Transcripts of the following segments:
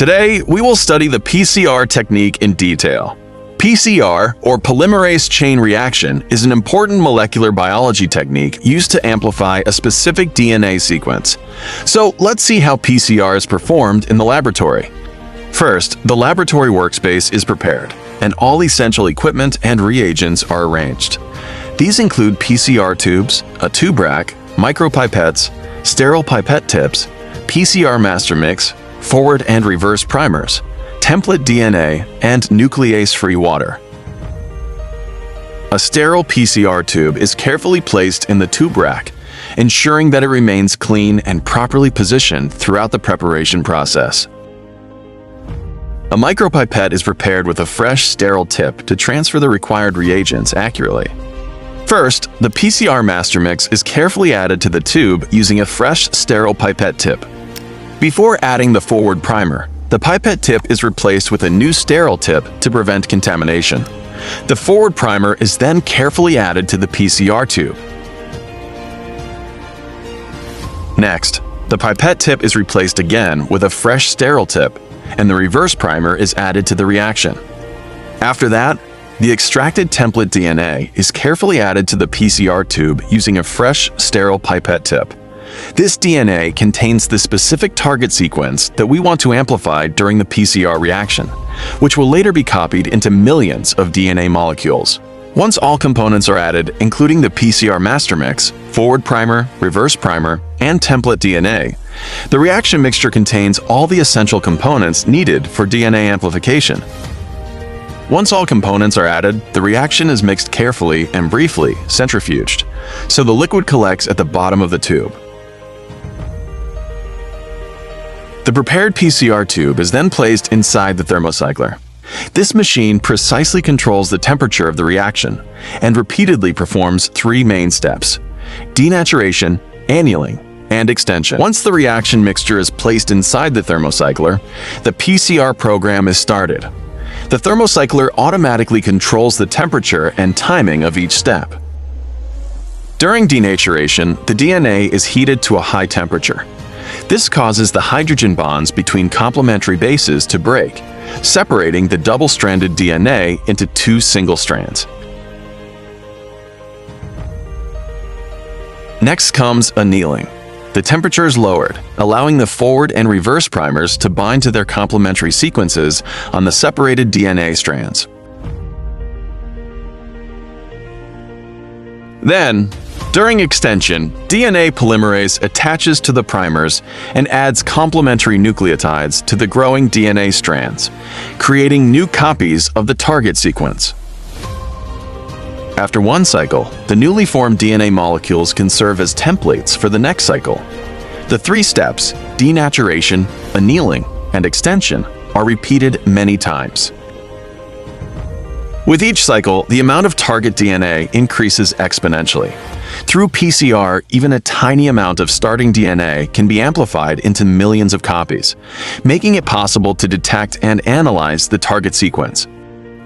Today, we will study the PCR technique in detail. PCR, or polymerase chain reaction, is an important molecular biology technique used to amplify a specific DNA sequence. So let's see how PCR is performed in the laboratory. First, the laboratory workspace is prepared, and all essential equipment and reagents are arranged. These include PCR tubes, a tube rack, micropipettes, sterile pipette tips, PCR master mix, forward and reverse primers, template DNA, and nuclease-free water. A sterile PCR tube is carefully placed in the tube rack, ensuring that it remains clean and properly positioned throughout the preparation process. A micropipette is prepared with a fresh, sterile tip to transfer the required reagents accurately. First, the PCR master mix is carefully added to the tube using a fresh, sterile pipette tip. Before adding the forward primer, the pipette tip is replaced with a new sterile tip to prevent contamination. The forward primer is then carefully added to the PCR tube. Next, the pipette tip is replaced again with a fresh sterile tip, and the reverse primer is added to the reaction. After that, the extracted template DNA is carefully added to the PCR tube using a fresh, sterile pipette tip. This DNA contains the specific target sequence that we want to amplify during the PCR reaction, which will later be copied into millions of DNA molecules. Once all components are added, including the PCR master mix, forward primer, reverse primer, and template DNA, the reaction mixture contains all the essential components needed for DNA amplification. Once all components are added, the reaction is mixed carefully and briefly centrifuged, so the liquid collects at the bottom of the tube. The prepared PCR tube is then placed inside the thermocycler. This machine precisely controls the temperature of the reaction and repeatedly performs three main steps: denaturation, annealing, and extension. Once the reaction mixture is placed inside the thermocycler, the PCR program is started. The thermocycler automatically controls the temperature and timing of each step. During denaturation, the DNA is heated to a high temperature. This causes the hydrogen bonds between complementary bases to break, separating the double-stranded DNA into two single strands. Next comes annealing. The temperature is lowered, allowing the forward and reverse primers to bind to their complementary sequences on the separated DNA strands. Then, during extension, DNA polymerase attaches to the primers and adds complementary nucleotides to the growing DNA strands, creating new copies of the target sequence. After one cycle, the newly formed DNA molecules can serve as templates for the next cycle. The three steps, denaturation, annealing, and extension, are repeated many times. With each cycle, the amount of target DNA increases exponentially. Through PCR, even a tiny amount of starting DNA can be amplified into millions of copies, making it possible to detect and analyze the target sequence.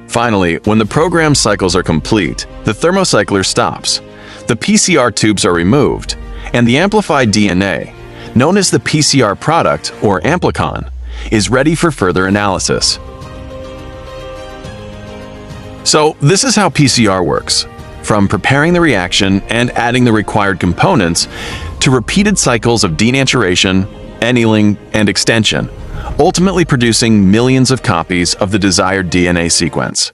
Finally, when the program cycles are complete, the thermocycler stops, the PCR tubes are removed, and the amplified DNA, known as the PCR product or amplicon, is ready for further analysis. So, this is how PCR works. From preparing the reaction and adding the required components, to repeated cycles of denaturation, annealing, and extension, ultimately producing millions of copies of the desired DNA sequence.